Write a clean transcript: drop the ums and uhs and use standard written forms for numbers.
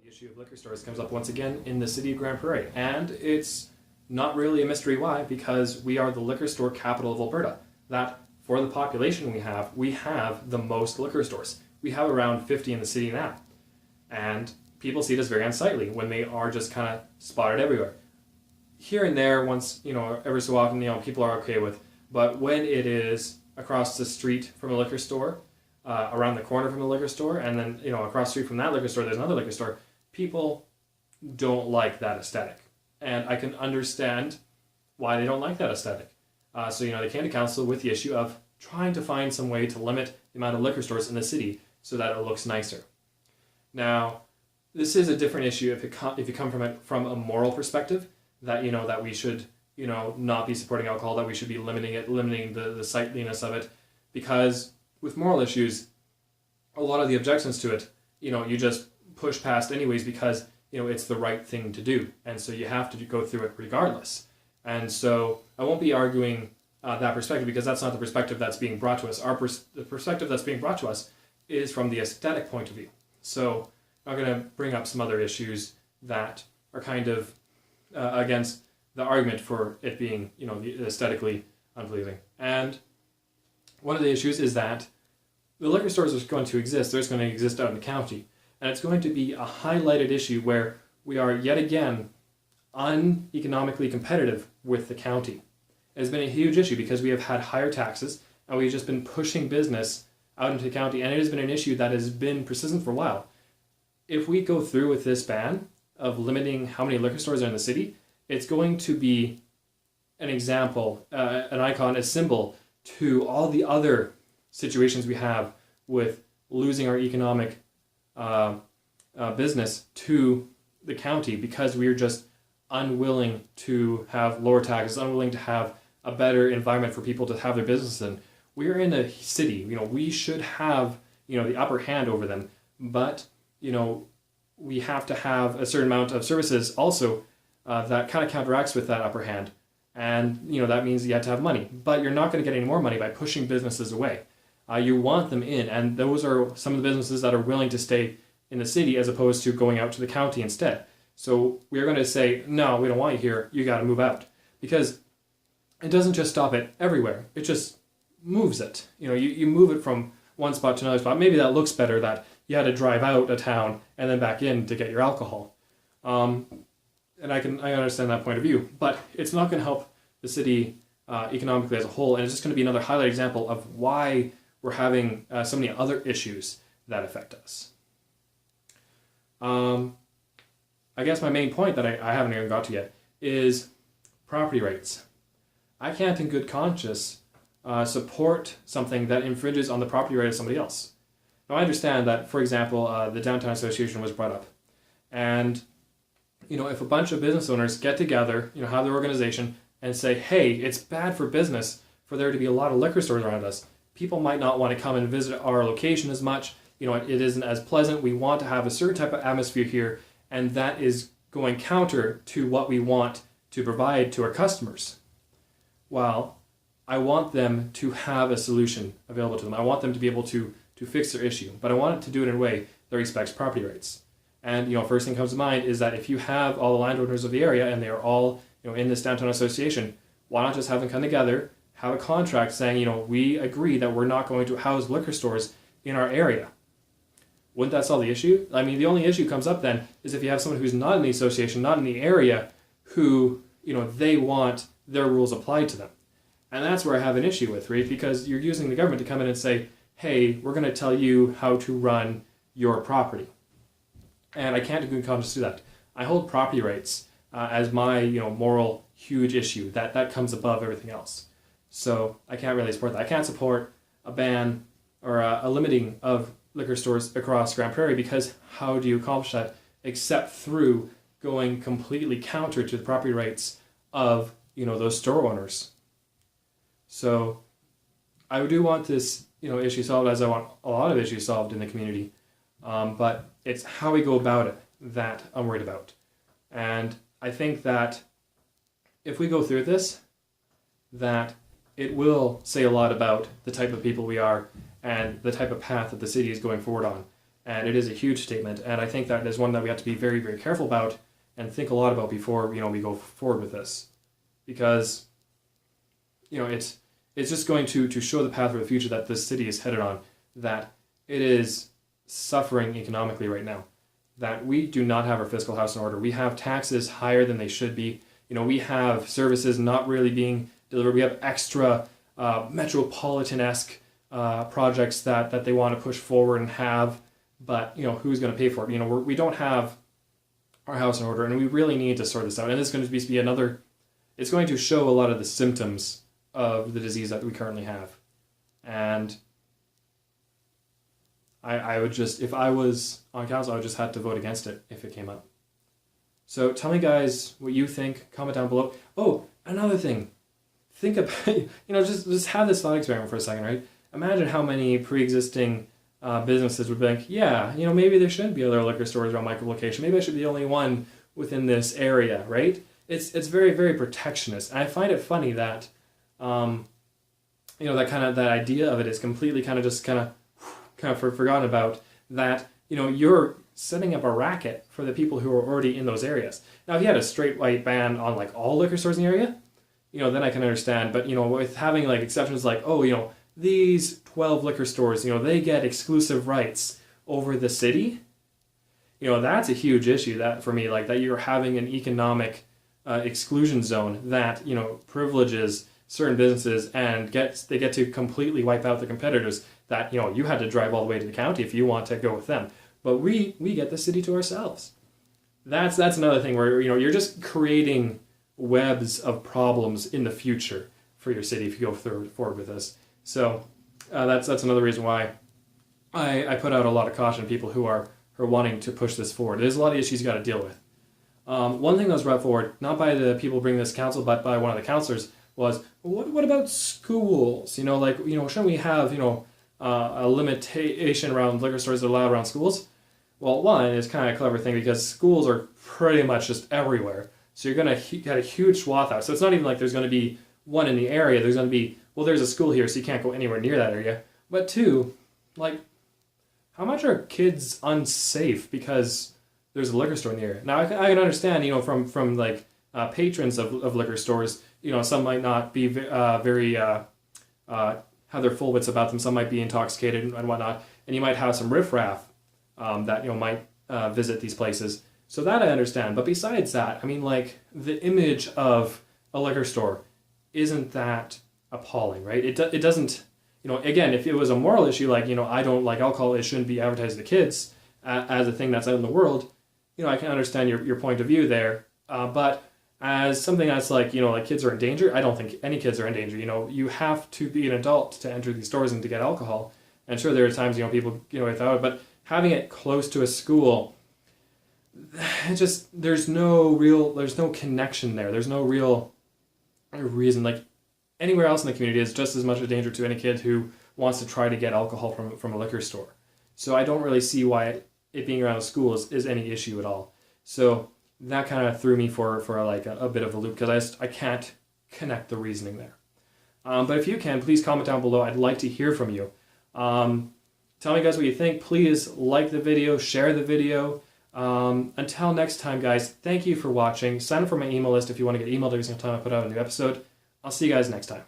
The issue of liquor stores comes up once again in the city of Grand Prairie, and it's not really a mystery why, because we are the liquor store capital of Alberta. That, for the population we have the most liquor stores. We have around 50 in the city now, and people see it as very unsightly when they are just kind of spotted everywhere. Here and there, once, every so often, people are okay with, but when it is across the street from a liquor store, around the corner from a liquor store, and then, across the street from that liquor store, there's another liquor store, people don't like that aesthetic. And I can understand why they don't like that aesthetic. So they came to council with the issue of trying to find some way to limit the amount of liquor stores in the city so that it looks nicer. Now, this is a different issue if you come from a moral perspective, that that we should not be supporting alcohol, that we should be limiting the sightliness of it, because with moral issues, a lot of the objections to it, you just push past anyways because it's the right thing to do, and so you have to go through it regardless. And so I won't be arguing that perspective, because that's not the perspective that's being brought to us. The perspective that's being brought to us is from the aesthetic point of view. So I'm going to bring up some other issues that are kind of against the argument for it being, aesthetically unpleasing. And one of the issues is that the liquor stores are going to exist. They're going to exist out in the county. And it's going to be a highlighted issue where we are yet again uneconomically competitive with the county. It has been a huge issue because we have had higher taxes and we've just been pushing business out into the county, and it has been an issue that has been persistent for a while. If we go through with this ban of limiting how many liquor stores are in the city, it's going to be an example, an icon, a symbol to all the other situations we have with losing our economic business to the county, because we are just unwilling to have lower taxes, unwilling to have a better environment for people to have their business in. We're in a city, we should have, the upper hand over them, but, we have to have a certain amount of services also that kind of counteracts with that upper hand. And, that means you have to have money, but you're not going to get any more money by pushing businesses away. You want them in, and those are some of the businesses that are willing to stay in the city as opposed to going out to the county instead. So we're going to say, no, we don't want you here, you got to move out. Because it doesn't just stop it everywhere, it just moves it. You move it from one spot to another spot. Maybe that looks better, that you had to drive out a town and then back in to get your alcohol. And I understand that point of view, but it's not going to help the city economically as a whole, and it's just going to be another highlight example of why we're having so many other issues that affect us. I guess my main point that I haven't even got to yet is property rights. I can't in good conscience support something that infringes on the property right of somebody else. Now I understand that, for example, the Downtown Association was brought up, and if a bunch of business owners get together, have their organization and say, hey, it's bad for business for there to be a lot of liquor stores around us. People might not want to come and visit our location as much. It isn't as pleasant. We want to have a certain type of atmosphere here, and that is going counter to what we want to provide to our customers. Well, I want them to have a solution available to them. I want them to be able to fix their issue, but I want to do it in a way that respects property rights. And first thing comes to mind is that if you have all the landowners of the area and they are all in this downtown association, why not just have them come together, have a contract saying we agree that we're not going to house liquor stores in our area. Wouldn't that solve the issue? I mean, the only issue comes up then is if you have someone who's not in the association, not in the area, who they want their rules applied to them. And that's where I have an issue with, right? Because you're using the government to come in and say, hey, we're going to tell you how to run your property. And I can't in good conscience do that. I hold property rights as my moral huge issue. That comes above everything else. So I can't really support that. I can't support a ban or a limiting of liquor stores across Grand Prairie, because how do you accomplish that except through going completely counter to the property rights of those store owners? So I do want this issue solved, as I want a lot of issues solved in the community, but it's how we go about it that I'm worried about. And I think that if we go through this, that it will say a lot about the type of people we are and the type of path that the city is going forward on. and it is a huge statement. And I think that is one that we have to be very, very careful about and think a lot about before we go forward with this, because it's just going to show the path for the future that this city is headed on. That it is suffering economically right now. That we do not have our fiscal house in order. We have taxes higher than they should be. We have services not really being delivered. We have extra metropolitan-esque projects that they want to push forward and have, but who's going to pay for it? We don't have our house in order, and we really need to sort this out. And it's going to be another. It's going to show a lot of the symptoms of the disease that we currently have, and I would just, if I was on council, I would just have to vote against it if it came up. So tell me, guys, what you think. Comment down below. Oh, another thing. Think about, just have this thought experiment for a second, right? Imagine how many pre-existing businesses would be like, yeah, maybe there shouldn't be other liquor stores around my location. Maybe I should be the only one within this area, right? It's very, very protectionist. And I find it funny that, that idea of it is completely kind of forgotten about, that, you're setting up a racket for the people who are already in those areas. Now, if you had a straight white ban on like all liquor stores in the area, then I can understand. But, with having like exceptions like, oh, these 12 liquor stores, they get exclusive rights over the city, that's a huge issue that for me, like that you're having an economic exclusion zone that, privileges certain businesses and they get to completely wipe out the competitors that, you had to drive all the way to the county if you want to go with them. But we get the city to ourselves. That's another thing where, you're just creating webs of problems in the future for your city if you go forward with this. So that's another reason why I put out a lot of caution to people who are wanting to push this forward. There's a lot of issues you got to deal with. One thing that was brought forward, not by the people bringing this council, but by one of the councillors, was, what about schools? Shouldn't we have, a limitation around liquor stores that are allowed around schools? Well, one is kind of a clever thing because schools are pretty much just everywhere. So you're going to get a huge swath out. So it's not even like there's going to be one in the area. There's going to be, well, there's a school here, so you can't go anywhere near that area. But two, like, how much are kids unsafe because there's a liquor store in the area? Now, I can understand, from like patrons of liquor stores, some might not be very have their full wits about them. Some might be intoxicated and whatnot, and you might have some riffraff that might visit these places. So that I understand. But besides that, I mean, like, the image of a liquor store isn't that appalling, right? It doesn't. Again, if it was a moral issue, like, I don't like alcohol, it shouldn't be advertised to kids as a thing that's out in the world, I can understand your point of view there. But as something that's like, like kids are in danger, I don't think any kids are in danger. You have to be an adult to enter these stores and to get alcohol. And sure, there are times, people, without it, but having it close to a school, there's no connection there. There's no real reason. Like, anywhere else in the community is just as much a danger to any kid who wants to try to get alcohol from a liquor store. So I don't really see why it being around a school is any issue at all. So that kind of threw me for like a bit of a loop, because I can't connect the reasoning there. But if you can, please comment down below. I'd like to hear from you. Tell me, guys, what you think. Please like the video, share the video. Until next time, guys, thank you for watching. Sign up for my email list if you want to get emailed every single time I put out a new episode. I'll see you guys next time.